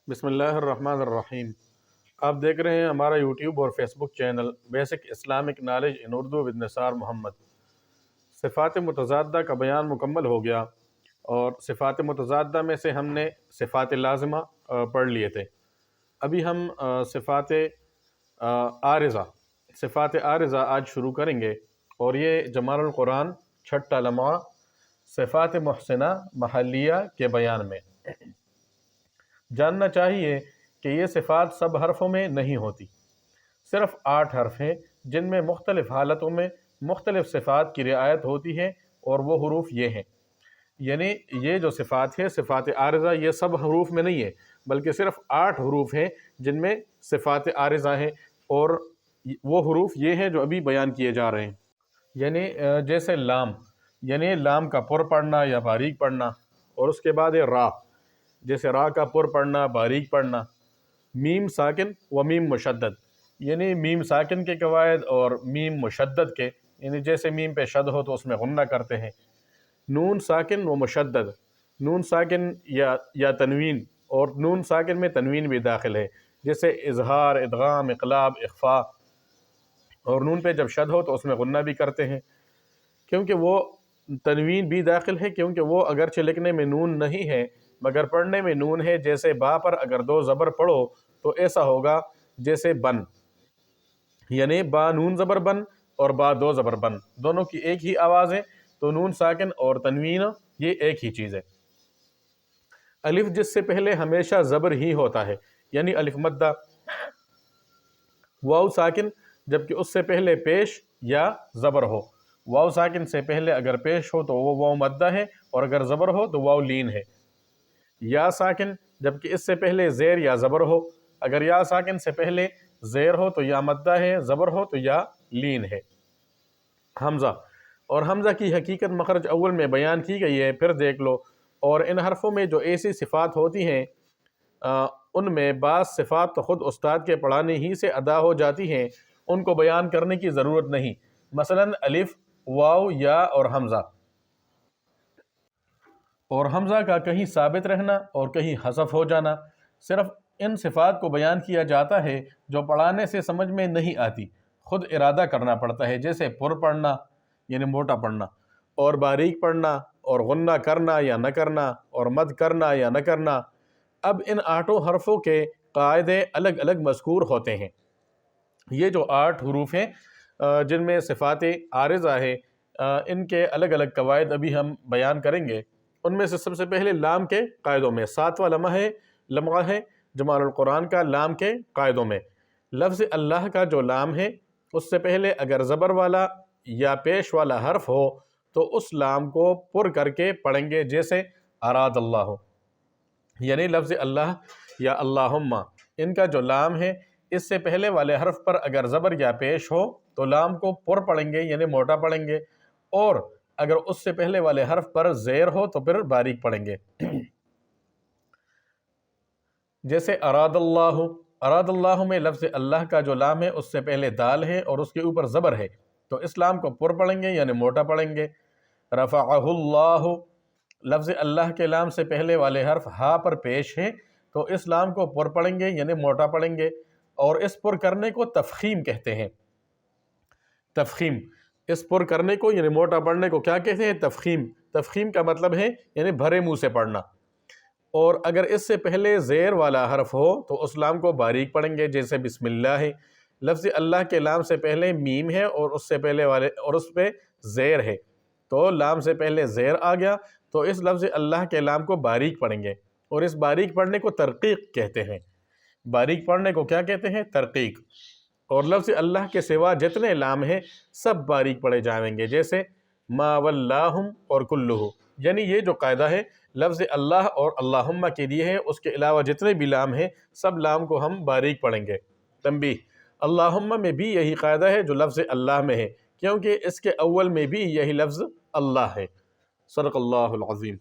بسم اللہ الرحمن الرحیم۔ آپ دیکھ رہے ہیں ہمارا یوٹیوب اور Facebook channel basic Islamic knowledge in Urdu with Nisar Muhammad. صفات متضادہ کا بیان مکمل ہو گیا اور صفات متضادہ میں سے ہم نے صفات لازمہ پڑھ لیے تھے۔ ابھی ہم صفات عارضہ آج شروع کریں گے، اور یہ جمال القرآن چھٹا لمحہ صفات محسنہ محلیہ کے بیان میں۔ جاننا چاہیے کہ یہ صفات سب حرفوں میں نہیں ہوتی، صرف 8 حرف ہیں جن میں مختلف حالتوں میں مختلف صفات کی رعایت ہوتی ہے، اور وہ حروف یہ ہیں۔ یعنی یہ جو صفات ہے صفات عارضہ، یہ سب حروف میں نہیں ہے، بلکہ صرف 8 حروف ہیں جن میں صفات عارضہ ہیں، اور وہ حروف یہ ہیں جو ابھی بیان کیے جا رہے ہیں۔ یعنی جیسے لام، یعنی لام کا پر پڑھنا یا باریک پڑھنا، اور اس کے بعد ہے را، جیسے را کا پر پڑھنا باریک پڑھنا۔ میم ساکن و میم مشدد، یعنی میم ساکن کے قواعد اور میم مشدد کے، یعنی جیسے میم پہ شد ہو تو اس میں غنہ کرتے ہیں۔ نون ساکن و مشدد، نون ساکن یا تنوین، اور نون ساکن میں تنوین بھی داخل ہے، جیسے اظہار، ادغام، اقلاب، اخفاء، اور نون پہ جب شد ہو تو اس میں غنہ بھی کرتے ہیں، کیونکہ وہ تنوین بھی داخل ہے، کیونکہ وہ اگرچہ لکھنے میں نون نہیں ہے مگر پڑھنے میں نون ہے۔ جیسے با پر اگر 2 زبر پڑھو تو ایسا ہوگا جیسے بن، یعنی با نون زبر بن اور با 2 زبر بن، دونوں کی ایک ہی آواز ہے، تو نون ساکن اور تنوین یہ ایک ہی چیز ہے۔ الف جس سے پہلے ہمیشہ زبر ہی ہوتا ہے، یعنی الف مدہ۔ واو ساکن جبکہ اس سے پہلے پیش یا زبر ہو، واو ساکن سے پہلے اگر پیش ہو تو وہ واو مدہ ہے، اور اگر زبر ہو تو واو لین ہے۔ یا ساکن جبکہ اس سے پہلے زیر یا زبر ہو، اگر یا ساکن سے پہلے زیر ہو تو یا مدہ ہے، زبر ہو تو یا لین ہے۔ حمزہ، اور حمزہ کی حقیقت مخرج اول میں بیان کی گئی ہے، پھر دیکھ لو۔ اور ان حرفوں میں جو ایسی صفات ہوتی ہیں ان میں بعض صفات تو خود استاد کے پڑھانے ہی سے ادا ہو جاتی ہیں، ان کو بیان کرنے کی ضرورت نہیں۔ مثلا الف، واو، یا اور حمزہ، اور حمزہ کا کہیں ثابت رہنا اور کہیں حذف ہو جانا، صرف ان صفات کو بیان کیا جاتا ہے جو پڑھانے سے سمجھ میں نہیں آتی، خود ارادہ کرنا پڑتا ہے، جیسے پر پڑھنا یعنی موٹا پڑھنا، اور باریک پڑھنا، اور غنہ کرنا یا نہ کرنا، اور مد کرنا یا نہ کرنا۔ اب ان 8 حرفوں کے قاعدے الگ الگ مذکور ہوتے ہیں۔ یہ جو 8 حروف ہیں جن میں صفات عارضہ ہے، ان کے الگ الگ قواعد ابھی ہم بیان کریں گے۔ ان میں سے سب سے پہلے لام کے قاعدوں میں 7واں لمحہ ہے جمال القرآن کا لام کے قاعدوں میں۔ لفظ اللہ کا جو لام ہے اس سے پہلے اگر زبر والا یا پیش والا حرف ہو تو اس لام کو پر کر کے پڑھیں گے، جیسے اراد اللہ، یعنی لفظ اللہ یا اللہم، ان کا جو لام ہے اس سے پہلے والے حرف پر اگر زبر یا پیش ہو تو لام کو پر پڑھیں گے، یعنی موٹا پڑھیں گے، اور اگر اس سے پہلے والے حرف پر زیر ہو تو پھر باریک پڑھیں گے۔ جیسے اراد اللہ، اراد اللہ میں لفظ اللہ کا جو لام ہے اس سے پہلے دال ہے اور اس کے اوپر زبر ہے، تو اس لام کو پر پڑھیں گے یعنی موٹا پڑھیں گے۔ رفعہ اللہ، لفظ اللہ کے لام سے پہلے والے حرف ہا پر پیش ہیں تو اس لام کو پر پڑھیں گے یعنی موٹا پڑھیں گے، اور اس پر کرنے کو تفخیم کہتے ہیں۔ تفخیم، اس پر کرنے کو یعنی موٹا پڑھنے کو کیا کہتے ہیں؟ تفخیم۔ تفخیم کا مطلب ہے یعنی بھرے منہ سے پڑھنا۔ اور اگر اس سے پہلے زیر والا حرف ہو تو اس لام کو باریک پڑھیں گے، جیسے بسم اللہ ہے۔ لفظ اللہ کے لام سے پہلے میم ہے اور اس سے پہلے اور اس پہ زیر ہے، تو لام سے پہلے زیر آ گیا تو اس لفظ اللہ کے لام کو باریک پڑھیں گے، اور اس باریک پڑھنے کو ترقیق کہتے ہیں۔ باریک پڑھنے کو کیا کہتے ہیں؟ ترقیق۔ اور لفظ اللہ کے سوا جتنے لام ہیں سب باریک پڑھے جائیں گے، جیسے ما واللہم اور کلہ، یعنی یہ جو قاعدہ ہے لفظ اللہ اور اللہم کے لیے ہے، اس کے علاوہ جتنے بھی لام ہیں سب لام کو ہم باریک پڑھیں گے۔ تنبیہ، اللہم میں بھی یہی قاعدہ ہے جو لفظ اللہ میں ہے، کیونکہ اس کے اول میں بھی یہی لفظ اللہ ہے۔ صدق اللہ العظیم۔